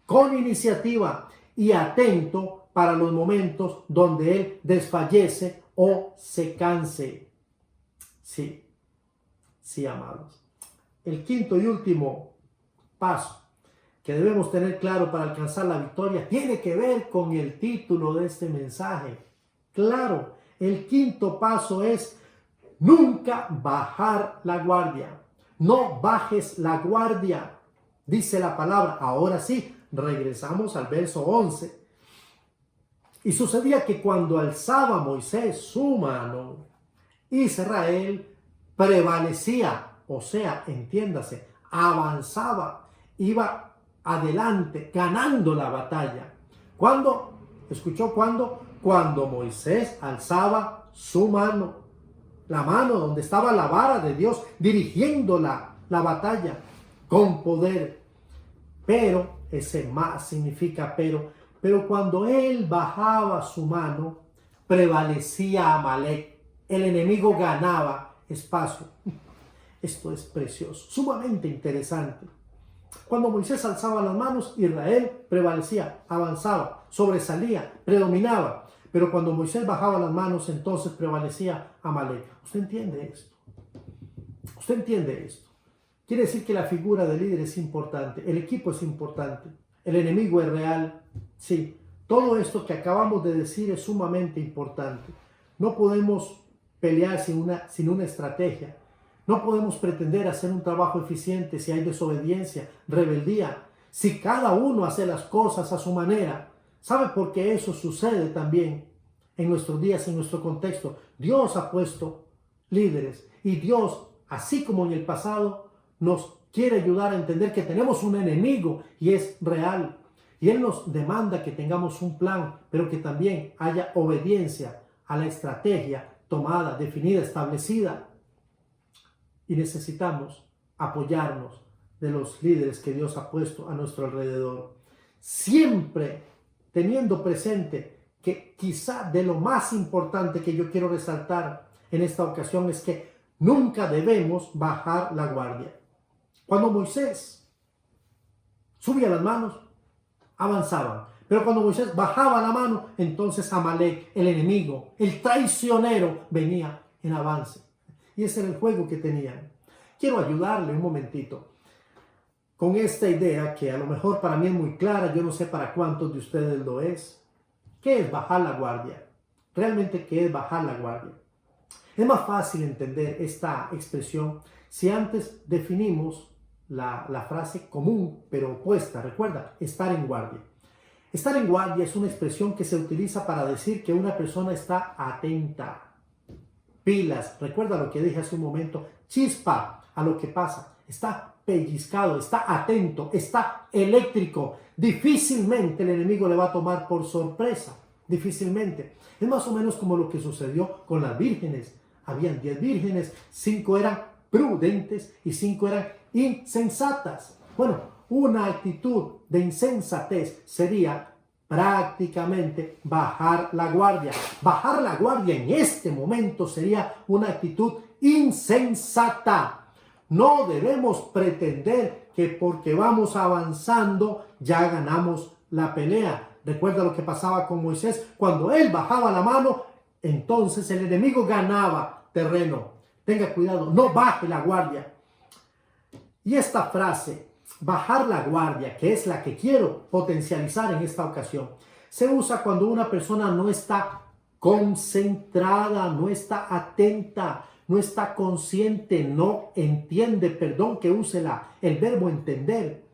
con iniciativa y atento para los momentos donde él desfallece o se canse. Sí, amados. El quinto y último paso que debemos tener claro para alcanzar la victoria tiene que ver con el título de este mensaje. Claro, el quinto paso es nunca bajar la guardia. No bajes la guardia, dice la palabra. Ahora sí, regresamos al verso 11. Y sucedía que cuando alzaba Moisés su mano, Israel prevalecía, o sea, entiéndase, avanzaba, iba adelante, ganando la batalla. ¿Cuándo? ¿Escuchó cuándo? Cuando Moisés alzaba su mano, la mano donde estaba la vara de Dios, dirigiendo la batalla con poder. Pero, ese más significa pero cuando él bajaba su mano, prevalecía Amalek. El enemigo ganaba espacio. Esto es precioso, sumamente interesante. Cuando Moisés alzaba las manos, Israel prevalecía, avanzaba, sobresalía, predominaba. Pero cuando Moisés bajaba las manos, entonces prevalecía Amalek. ¿Usted entiende esto? ¿Usted entiende esto? Quiere decir que la figura del líder es importante, el equipo es importante, el enemigo es real. Sí, todo esto que acabamos de decir es sumamente importante. No podemos pelear sin una estrategia. No podemos pretender hacer un trabajo eficiente si hay desobediencia, rebeldía, si cada uno hace las cosas a su manera. ¿Sabe por qué eso sucede también en nuestros días, en nuestro contexto? Dios ha puesto líderes y Dios, así como en el pasado, nos quiere ayudar a entender que tenemos un enemigo y es real. Y Él nos demanda que tengamos un plan, pero que también haya obediencia a la estrategia tomada, definida, establecida. Y necesitamos apoyarnos de los líderes que Dios ha puesto a nuestro alrededor. Siempre teniendo presente que quizá de lo más importante que yo quiero resaltar en esta ocasión es que nunca debemos bajar la guardia. Cuando Moisés subía las manos, avanzaban. Pero cuando Moisés bajaba la mano, entonces Amalek, el enemigo, el traicionero, venía en avance. Y ese era el juego que tenían. Quiero ayudarle un momentito con esta idea que a lo mejor para mí es muy clara. Yo no sé para cuántos de ustedes lo es. ¿Qué es bajar la guardia? Realmente, ¿qué es bajar la guardia? Es más fácil entender esta expresión si antes definimos la frase común, pero opuesta. Recuerda, estar en guardia. Estar en guardia es una expresión que se utiliza para decir que una persona está atenta. Pilas, recuerda lo que dije hace un momento, chispa a lo que pasa, está pellizcado, está atento, está eléctrico. Difícilmente el enemigo le va a tomar por sorpresa, difícilmente. Es más o menos como lo que sucedió con las vírgenes. Habían 10 vírgenes, 5 eran prudentes y 5 eran insensatas. Bueno, una actitud de insensatez sería prácticamente bajar la guardia. Bajar la guardia en este momento sería una actitud insensata. No debemos pretender que porque vamos avanzando ya ganamos la pelea. Recuerda lo que pasaba con Moisés. Cuando él bajaba la mano, entonces el enemigo ganaba terreno. Tenga cuidado, no baje la guardia. Y esta frase, bajar la guardia, que es la que quiero potencializar en esta ocasión, se usa cuando una persona no está concentrada, no está atenta, no está consciente, no entiende, perdón que use el verbo entender,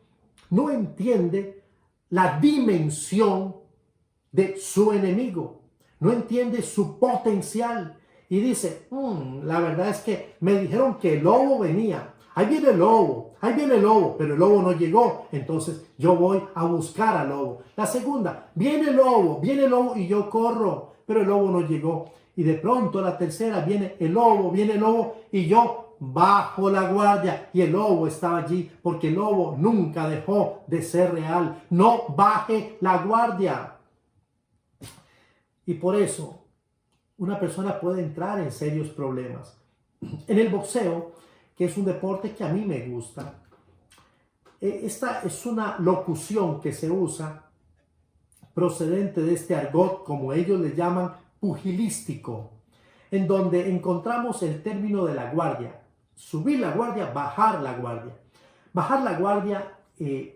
no entiende la dimensión de su enemigo, no entiende su potencial y dice, la verdad es que me dijeron que el lobo venía, ahí viene el lobo, pero el lobo no llegó, entonces yo voy a buscar al lobo. La segunda, viene el lobo y yo corro, pero el lobo no llegó. Y de pronto la tercera, viene el lobo y yo bajo la guardia y el lobo estaba allí, porque el lobo nunca dejó de ser real. No baje la guardia. Y por eso una persona puede entrar en serios problemas. En el boxeo, que es un deporte que a mí me gusta, esta es una locución que se usa procedente de este argot, como ellos le llaman, pugilístico, en donde encontramos el término de la guardia. Subir la guardia, bajar la guardia. Bajar la guardia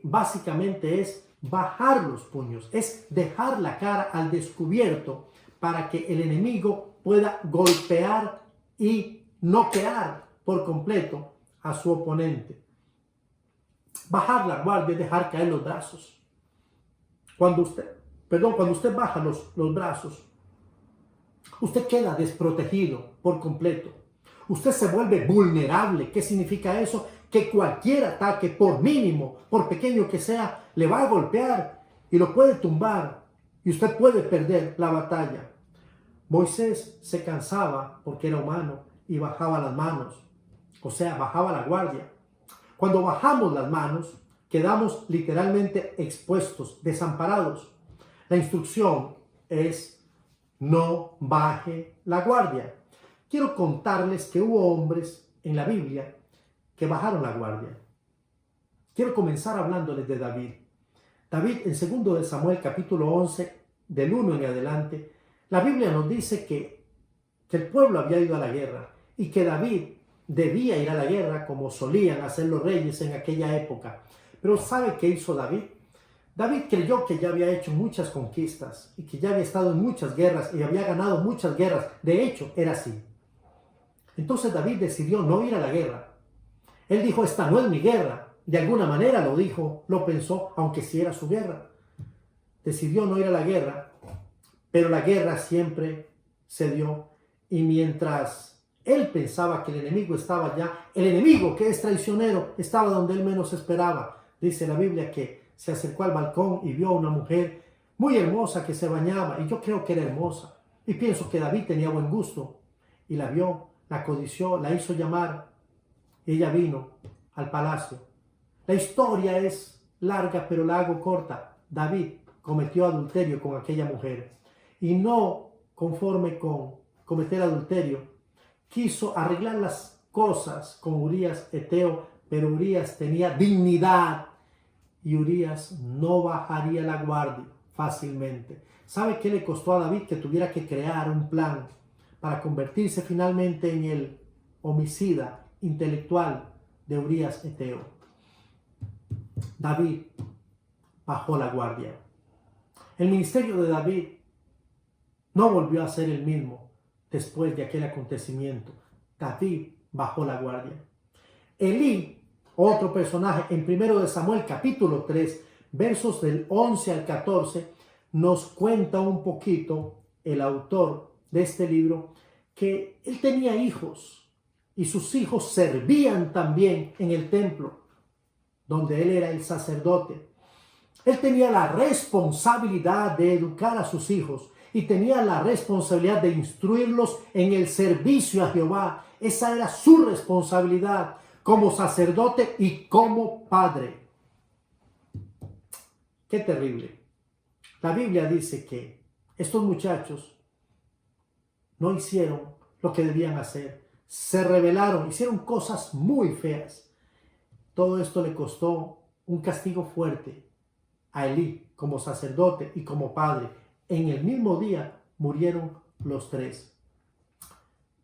básicamente es bajar los puños, es dejar la cara al descubierto para que el enemigo pueda golpear y noquear por completo a su oponente. Bajar la guardia es dejar caer los brazos. Cuando usted baja los brazos, usted queda desprotegido por completo. Usted se vuelve vulnerable. ¿Qué significa eso? Que cualquier ataque, por mínimo, por pequeño que sea, le va a golpear y lo puede tumbar y usted puede perder la batalla. Moisés se cansaba porque era humano y bajaba las manos, o sea, bajaba la guardia. Cuando bajamos las manos, quedamos literalmente expuestos, desamparados. La instrucción es: no baje la guardia. Quiero contarles que hubo hombres en la Biblia que bajaron la guardia. Quiero comenzar hablándoles de David. David, en 2 de Samuel, capítulo 11, del 1 en adelante, la Biblia nos dice que el pueblo había ido a la guerra y que David debía ir a la guerra como solían hacer los reyes en aquella época. Pero ¿sabe qué hizo David? David creyó que ya había hecho muchas conquistas y que ya había estado en muchas guerras y había ganado muchas guerras. De hecho, era así. Entonces David decidió no ir a la guerra. Él dijo: esta no es mi guerra. De alguna manera lo dijo, lo pensó, aunque sí era su guerra. Decidió no ir a la guerra, pero la guerra siempre se dio. Y mientras él pensaba que el enemigo estaba allá, el enemigo, que es traicionero, estaba donde él menos esperaba. Dice la Biblia que se acercó al balcón y vio a una mujer muy hermosa que se bañaba, y yo creo que era hermosa, y pienso que David tenía buen gusto, y la vio, la codició, la hizo llamar, y ella vino al palacio. La historia es larga, pero la hago corta. David cometió adulterio con aquella mujer, y no conforme con cometer adulterio, quiso arreglar las cosas con Urías Eteo, pero Urías tenía dignidad y Urías no bajaría la guardia fácilmente. ¿Sabe qué le costó a David? Que tuviera que crear un plan para convertirse finalmente en el homicida intelectual de Urías Eteo. David bajó la guardia. El ministerio de David no volvió a ser el mismo después de aquel acontecimiento. David bajó la guardia. Elí Otro personaje en 1 de Samuel capítulo 3, versos del 11 al 14, nos cuenta un poquito el autor de este libro que él tenía hijos y sus hijos servían también en el templo donde él era el sacerdote. Él tenía la responsabilidad de educar a sus hijos y tenía la responsabilidad de instruirlos en el servicio a Jehová. Esa era su responsabilidad como sacerdote y como padre. Qué terrible. La Biblia dice que estos muchachos no hicieron lo que debían hacer. Se rebelaron, hicieron cosas muy feas. Todo esto le costó un castigo fuerte a Elí como sacerdote y como padre. En el mismo día murieron los tres.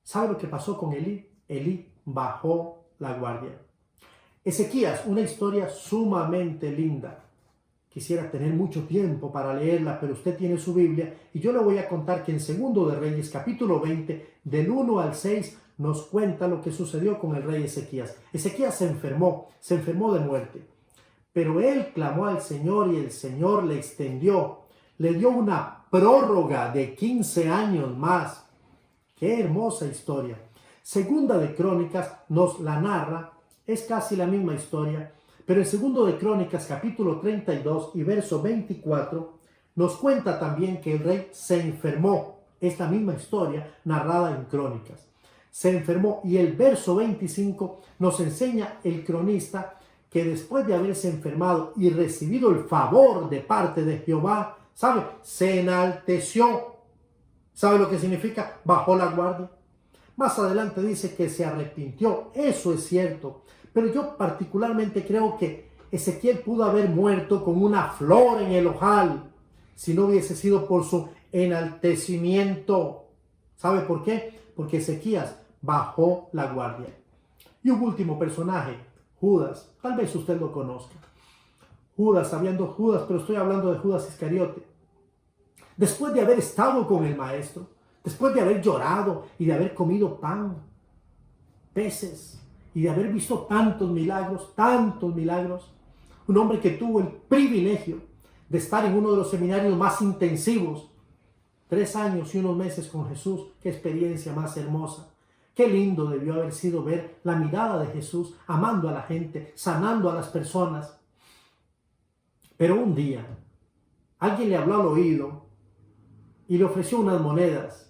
¿Sabe lo que pasó con Elí? Elí bajó la guardia. Ezequías, una historia sumamente linda. Quisiera tener mucho tiempo para leerla, pero usted tiene su Biblia y yo le voy a contar que en 2 de Reyes, capítulo 20, del 1 al 6, nos cuenta lo que sucedió con el rey Ezequías. Ezequías se enfermó de muerte, pero él clamó al Señor y el Señor le extendió, le dio una prórroga de 15 años más. ¡Qué hermosa historia! Segunda de Crónicas nos la narra, es casi la misma historia, pero en 2 de Crónicas, capítulo 32 y verso 24, nos cuenta también que el rey se enfermó. Es la misma historia narrada en Crónicas. Se enfermó y el verso 25 nos enseña el cronista que después de haberse enfermado y recibido el favor de parte de Jehová, ¿sabe? Se enalteció. ¿Sabe lo que significa? Bajó la guardia. Más adelante dice que se arrepintió. Eso es cierto. Pero yo particularmente creo que Ezequiel pudo haber muerto con una flor en el ojal si no hubiese sido por su enaltecimiento. ¿Sabe por qué? Porque Ezequías bajó la guardia. Y un último personaje, Judas. Tal vez usted lo conozca. Judas, pero estoy hablando de Judas Iscariote. Después de haber estado con el maestro, después de haber llorado y de haber comido pan, peces, y de haber visto tantos milagros, un hombre que tuvo el privilegio de estar en uno de los seminarios más intensivos, 3 años y unos meses con Jesús. Qué experiencia más hermosa. Qué lindo debió haber sido ver la mirada de Jesús, amando a la gente, sanando a las personas. Pero un día, alguien le habló al oído y le ofreció unas monedas.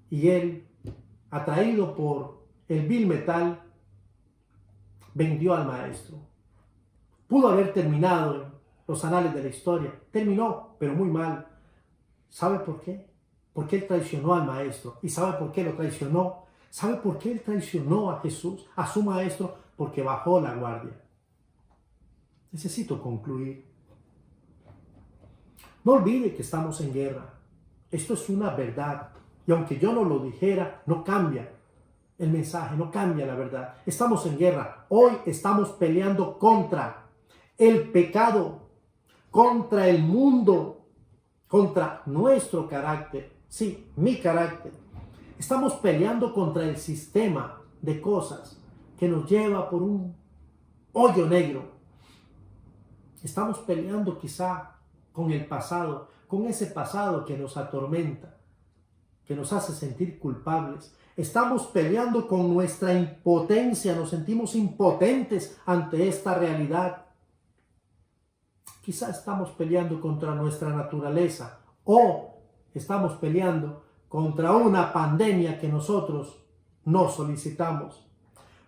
Y él, atraído por el vil metal, vendió al maestro. Pudo haber terminado en los anales de la historia. Terminó, pero muy mal. ¿Sabe por qué? Porque él traicionó al maestro. ¿Y sabe por qué lo traicionó? ¿Sabe por qué él traicionó a Jesús, a su maestro? Porque bajó la guardia. Necesito concluir. No olvide que estamos en guerra. Esto es una verdad. Y aunque yo no lo dijera, no cambia el mensaje, no cambia la verdad. Estamos en guerra. Hoy estamos peleando contra el pecado, contra el mundo, contra nuestro carácter. Sí, mi carácter. Estamos peleando contra el sistema de cosas que nos lleva por un hoyo negro. Estamos peleando quizá con el pasado, con ese pasado que nos atormenta, que nos hace sentir culpables. Estamos peleando con nuestra impotencia, nos sentimos impotentes ante esta realidad. Quizá estamos peleando contra nuestra naturaleza o estamos peleando contra una pandemia que nosotros no solicitamos.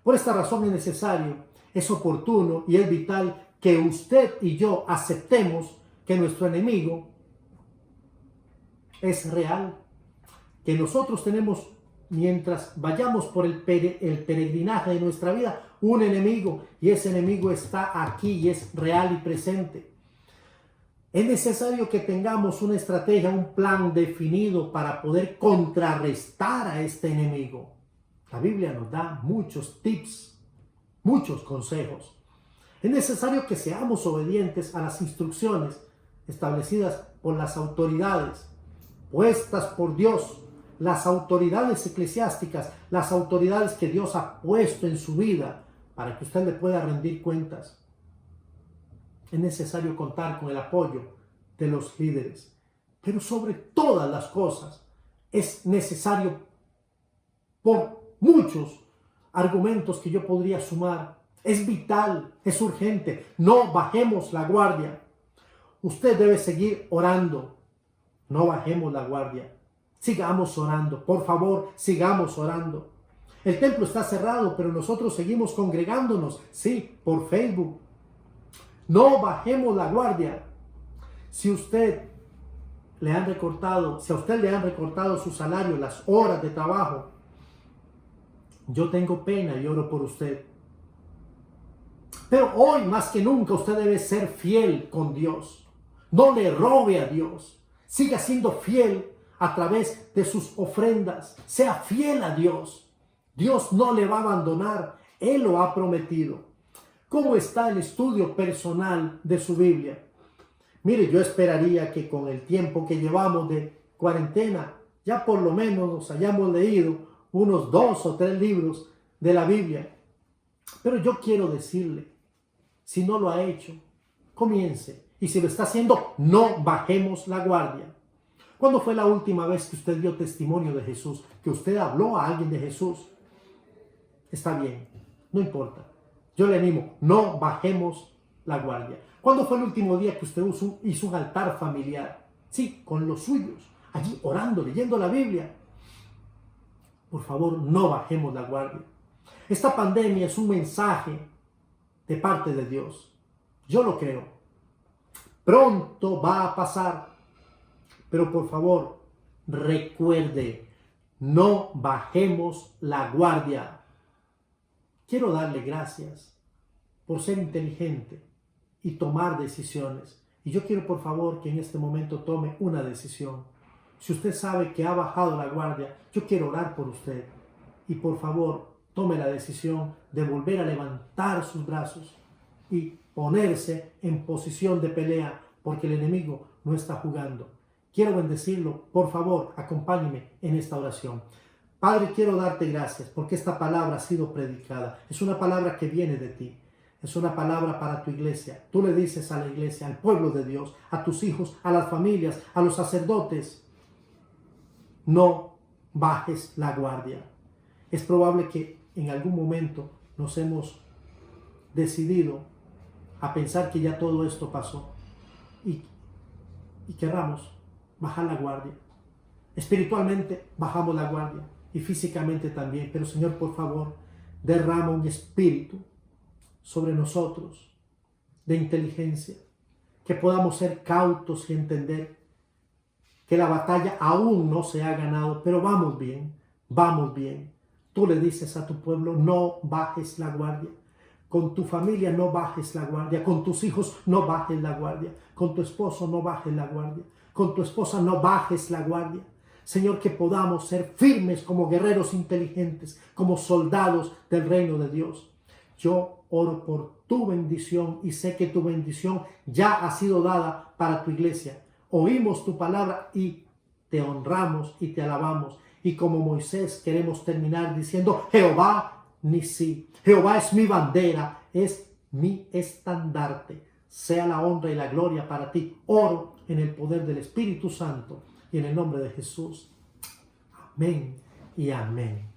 Por esta razón es necesario, es oportuno y es vital que usted y yo aceptemos que nuestro enemigo es real, que nosotros tenemos, mientras vayamos por el peregrinaje de nuestra vida, un enemigo, y ese enemigo está aquí y es real y presente. Es necesario que tengamos una estrategia, un plan definido para poder contrarrestar a este enemigo. La Biblia nos da muchos tips, muchos consejos. Es necesario que seamos obedientes a las instrucciones establecidas por las autoridades, puestas por Dios, las autoridades eclesiásticas, las autoridades que Dios ha puesto en su vida para que usted le pueda rendir cuentas. Es necesario contar con el apoyo de los líderes. Pero sobre todas las cosas es necesario, por muchos argumentos que yo podría sumar, es vital, es urgente, no bajemos la guardia. Usted debe seguir orando, no bajemos la guardia. Sigamos orando, por favor, sigamos orando. El templo está cerrado, pero nosotros seguimos congregándonos, sí, por Facebook. No bajemos la guardia. Si a usted le han recortado su salario, las horas de trabajo, yo tengo pena y oro por usted. Pero hoy más que nunca usted debe ser fiel con Dios. No le robe a Dios. Siga siendo fiel a través de sus ofrendas. Sea fiel a Dios. Dios no le va a abandonar. Él lo ha prometido. ¿Cómo está el estudio personal de su Biblia? Mire, yo esperaría que con el tiempo que llevamos de cuarentena, ya por lo menos nos hayamos leído unos 2 o 3 libros de la Biblia. Pero yo quiero decirle, si no lo ha hecho, comience. Y si lo está haciendo, no bajemos la guardia. ¿Cuándo fue la última vez que usted dio testimonio de Jesús? Que usted habló a alguien de Jesús. Está bien, no importa. Yo le animo, no bajemos la guardia. ¿Cuándo fue el último día que usted hizo un altar familiar? Sí, con los suyos, allí orando, leyendo la Biblia. Por favor, no bajemos la guardia. Esta pandemia es un mensaje de parte de Dios. Yo lo creo. Pronto va a pasar. Pero por favor, recuerde, no bajemos la guardia. Quiero darle gracias por ser inteligente y tomar decisiones. Y yo quiero, por favor, que en este momento tome una decisión. Si usted sabe que ha bajado la guardia, yo quiero orar por usted. Y por favor, tome la decisión de volver a levantar sus brazos y ponerse en posición de pelea, porque el enemigo no está jugando. Quiero bendecirlo. Por favor, acompáñeme en esta oración. Padre, quiero darte gracias porque esta palabra ha sido predicada. Es una palabra que viene de ti. Es una palabra para tu iglesia. Tú le dices a la iglesia, al pueblo de Dios, a tus hijos, a las familias, a los sacerdotes, no bajes la guardia. Es probable que en algún momento nos hemos decidido a pensar que ya todo esto pasó y querramos bajar la guardia. Espiritualmente bajamos la guardia y físicamente también. Pero Señor, por favor, derrama un espíritu sobre nosotros de inteligencia, que podamos ser cautos y entender que la batalla aún no se ha ganado, pero vamos bien, vamos bien. Tú le dices a tu pueblo, no bajes la guardia. Con tu familia no bajes la guardia, con tus hijos no bajes la guardia, con tu esposo no bajes la guardia, con tu esposa no bajes la guardia. Señor, que podamos ser firmes como guerreros inteligentes, como soldados del reino de Dios. Yo oro por tu bendición y sé que tu bendición ya ha sido dada para tu iglesia. Oímos tu palabra y te honramos y te alabamos. Y como Moisés queremos terminar diciendo, Jehová Nisí, Jehová es mi bandera, es mi estandarte. Sea la honra y la gloria para ti. Oro en el poder del Espíritu Santo y en el nombre de Jesús. Amén y amén.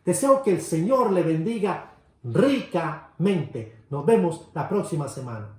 Deseo que el Señor le bendiga ricamente. Nos vemos la próxima semana.